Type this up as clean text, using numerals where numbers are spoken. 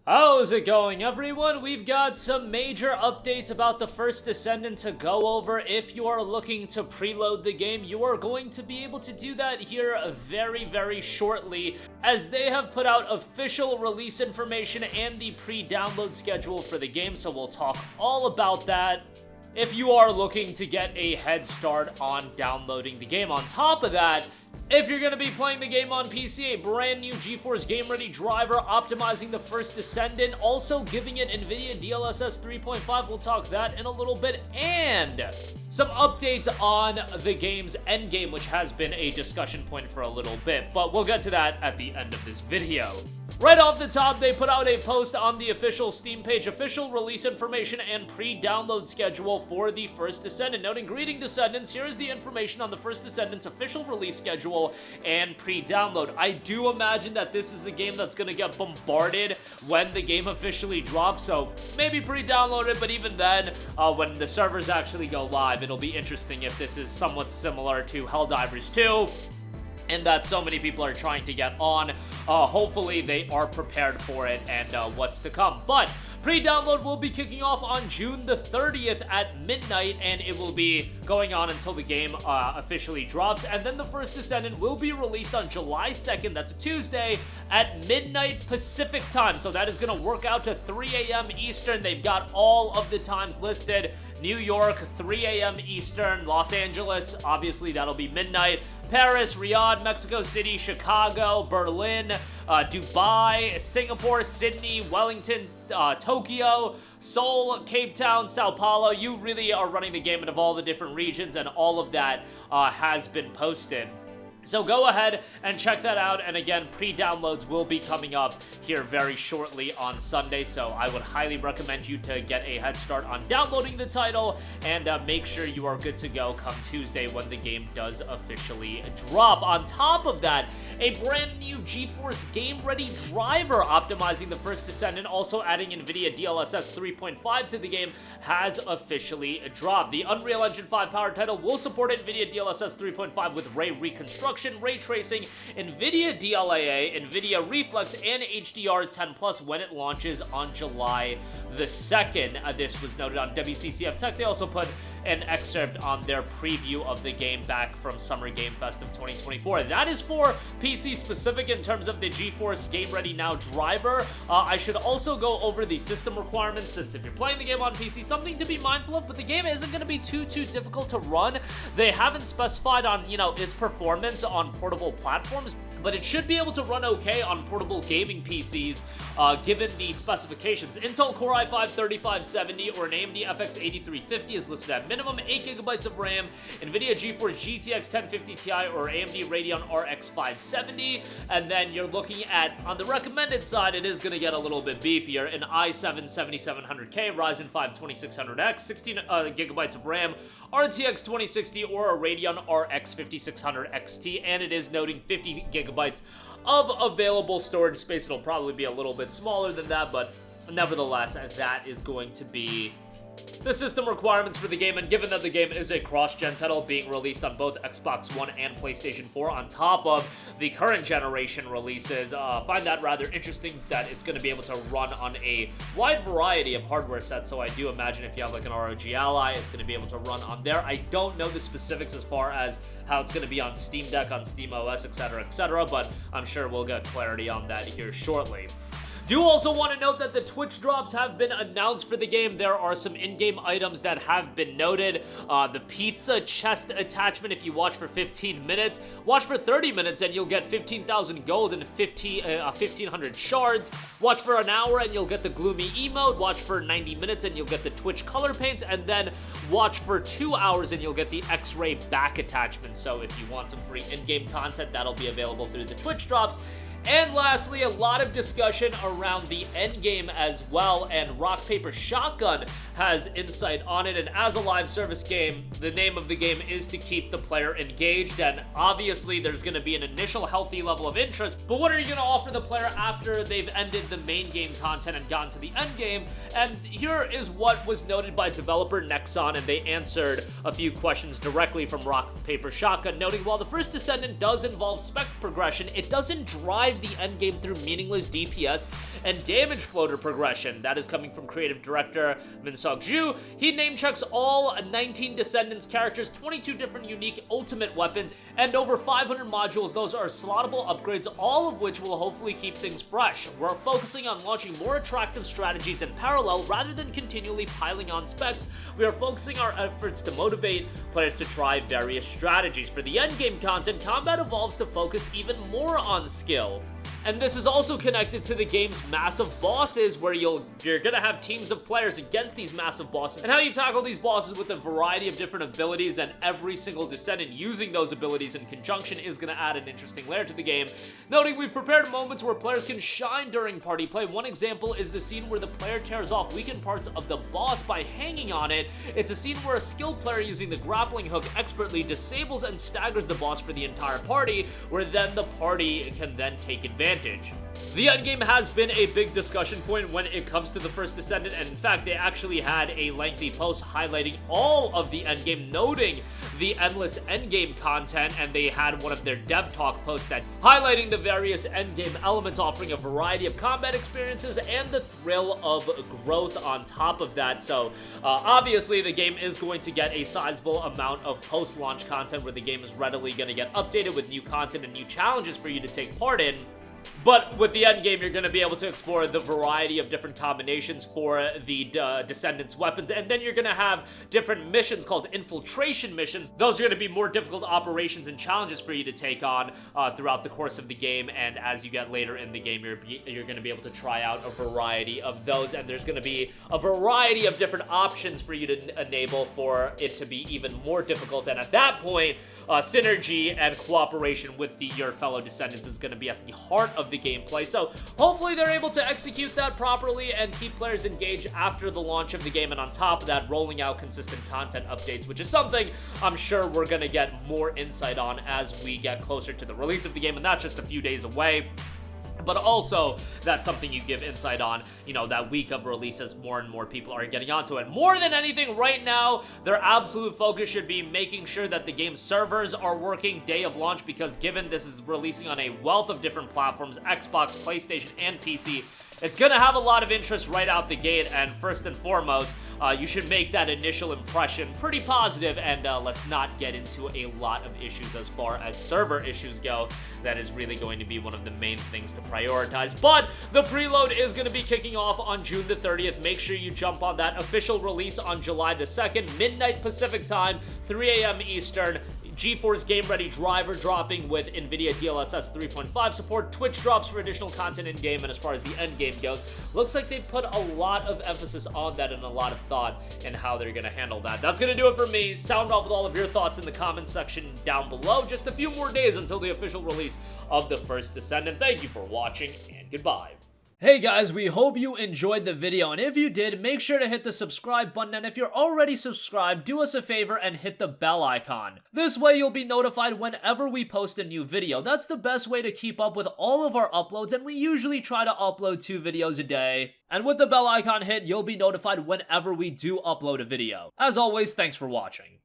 How's it going, everyone? We've got some major updates about the first Descendant to go over. If you are looking to preload the game, you are going to be able to do that here very shortly, as they have put out official release information and the pre-download schedule for the game, so we'll talk all about that. If you are looking to get a head start on downloading the game. On top of that, if you're going to be playing the game on PC, a brand new GeForce Game Ready driver optimizing the first Descendant, also giving it NVIDIA DLSS 3.5, we'll talk that in a little bit, and some updates on the game's Endgame, which has been a discussion point for a little bit, but we'll get to that at the end of this video. Right off the top, they put out a post on the official Steam page, official release information and pre-download schedule for the first Descendant, noting, "Greeting Descendants, here is the information on the first Descendant's official release schedule and pre-download." I do imagine that this is a game that's going to get bombarded when the game officially drops, so maybe pre-download it, but even then, when the servers actually go live, it'll be interesting if this is somewhat similar to Helldivers 2, and that so many people are trying to get on. Hopefully they are prepared for it and what's to come. But pre-download will be kicking off on June the 30th at midnight, and it will be going on until the game officially drops. And then the first Descendant will be released on July 2nd, that's a Tuesday, at midnight Pacific time. So that is going to work out to 3 a.m. Eastern. They've got all of the times listed. New York, 3 a.m. Eastern. Los Angeles, obviously that'll be midnight. Paris, Riyadh, Mexico City, Chicago, Berlin, Dubai, Singapore, Sydney, Wellington, Tokyo, Seoul, Cape Town, Sao Paulo. You really are running the gamut of all the different regions, and all of that has been posted. So go ahead and check that out, and again, pre-downloads will be coming up here very shortly on Sunday, so I would highly recommend you to get a head start on downloading the title, and make sure you are good to go come Tuesday when the game does officially drop. On top of that, a brand new GeForce Game Ready driver optimizing the first Descendant, also adding NVIDIA DLSS 3.5 to the game, has officially dropped. The Unreal Engine 5 powered title will support NVIDIA DLSS 3.5 with ray reconstruction, ray tracing, NVIDIA DLAA, NVIDIA Reflex, and HDR10+ when it launches on July the 2nd. This was noted on WCCF Tech. They also put an excerpt on their preview of the game back from Summer Game Fest of 2024. That is for PC specific in terms of the GeForce Game Ready Now driver. I should also go over the system requirements, since if you're playing the game on PC, something to be mindful of, but the game isn't going to be too difficult to run. They haven't specified on, its performance on portable platforms, but it should be able to run okay on portable gaming PCs, given the specifications. Intel Core i5-3570 or an AMD FX 8350 is listed at minimum 8GB of RAM, NVIDIA GeForce GTX 1050 Ti or AMD Radeon RX 570, and then you're looking at, on the recommended side, it is going to get a little bit beefier, an i7-7700K, Ryzen 5 2600X, 16GB of RAM, RTX 2060 or a Radeon RX 5600 XT, and it is noting 50GB of available storage space. It'll probably be a little bit smaller than that, but nevertheless, that is going to be the system requirements for the game. And given that the game is a cross-gen title being released on both Xbox One and PlayStation 4 on top of the current generation releases, find that rather interesting that it's going to be able to run on a wide variety of hardware sets. So I do imagine if you have like an ROG Ally, it's going to be able to run on there. I don't know the specifics as far as how it's going to be on Steam Deck, on SteamOS, etc., but I'm sure we'll get clarity on that here shortly. Do also want to note that the Twitch drops have been announced for the game. There are some in-game items that have been noted. The pizza chest attachment, if you watch for 15 minutes. Watch for 30 minutes and you'll get 15,000 gold and 1,500 shards. Watch for an hour and you'll get the gloomy emote. Watch for 90 minutes and you'll get the Twitch color paints. And then watch for 2 hours and you'll get the X-ray back attachment. So if you want some free in-game content, that'll be available through the Twitch drops. And lastly, a lot of discussion around the Endgame as well, and Rock, Paper, Shotgun has insight on it. And as a live service game, the name of the game is to keep the player engaged, and obviously there's going to be an initial healthy level of interest, but what are you going to offer the player after they've ended the main game content and gotten to the end game? And here is what was noted by developer Nexon, and they answered a few questions directly from Rock, Paper, Shotgun, noting while the first Descendant does involve spec progression, it doesn't drive drive the endgame through meaningless DPS and damage floater progression. That is coming from creative director Min-Seok Ju. He name-checks all 19 Descendants characters, 22 different unique ultimate weapons, and over 500 modules. Those are slottable upgrades, all of which will hopefully keep things fresh. We're focusing on launching more attractive strategies in parallel rather than continually piling on specs. We are focusing our efforts to motivate players to try various strategies. For the endgame content, combat evolves to focus even more on skill. And this is also connected to the game's massive bosses, where you're gonna have teams of players against these massive bosses, and how you tackle these bosses with a variety of different abilities, and every single Descendant using those abilities in conjunction is gonna add an interesting layer to the game. Noting we've prepared moments where players can shine during party play. One example is the scene where the player tears off weakened parts of the boss by hanging on it. It's a scene where a skilled player using the grappling hook expertly disables and staggers the boss for the entire party, where then the party can then take advantage. The endgame has been a big discussion point when it comes to the first Descendant, and in fact, they actually had a lengthy post highlighting all of the endgame, noting the endless endgame content, and they had one of their dev talk posts that highlighting the various endgame elements, offering a variety of combat experiences and the thrill of growth on top of that. So obviously the game is going to get a sizable amount of post-launch content, where the game is readily going to get updated with new content and new challenges for you to take part in. But with the endgame, you're going to be able to explore the variety of different combinations for the Descendants weapons, and then you're going to have different missions called infiltration missions. Those are going to be more difficult operations and challenges for you to take on throughout the course of the game, and as you get later in the game, you're going to be able to try out a variety of those, and there's going to be a variety of different options for you to enable for it to be even more difficult, and at that point, synergy and cooperation with your fellow Descendants is going to be at the heart of the gameplay. So hopefully they're able to execute that properly and keep players engaged after the launch of the game, and on top of that, rolling out consistent content updates, which is something I'm sure we're going to get more insight on as we get closer to the release of the game, and that's just a few days away. But also, that's something you give insight on, you know, that week of release, as more and more people are getting onto it. More than anything, right now, their absolute focus should be making sure that the game's servers are working day of launch, because given this is releasing on a wealth of different platforms, Xbox, PlayStation, and PC, it's going to have a lot of interest right out the gate, and first and foremost, you should make that initial impression pretty positive, and let's not get into a lot of issues as far as server issues go. That is really going to be one of the main things to prioritize. But the preload is going to be kicking off on June the 30th. Make sure you jump on that. Official release on July the 2nd, midnight Pacific time, 3 a.m. Eastern. GeForce Game Ready driver dropping with NVIDIA DLSS 3.5 support, Twitch drops for additional content in-game, and as far as the endgame goes, looks like they put a lot of emphasis on that and a lot of thought in how they're going to handle that. That's going to do it for me. Sound off with all of your thoughts in the comments section down below. Just a few more days until the official release of the first Descendant. Thank you for watching, and goodbye. Hey guys, we hope you enjoyed the video, and if you did, make sure to hit the subscribe button, and if you're already subscribed, do us a favor and hit the bell icon. This way you'll be notified whenever we post a new video. That's the best way to keep up with all of our uploads, and we usually try to upload 2 videos a day. And with the bell icon hit, you'll be notified whenever we do upload a video. As always, thanks for watching.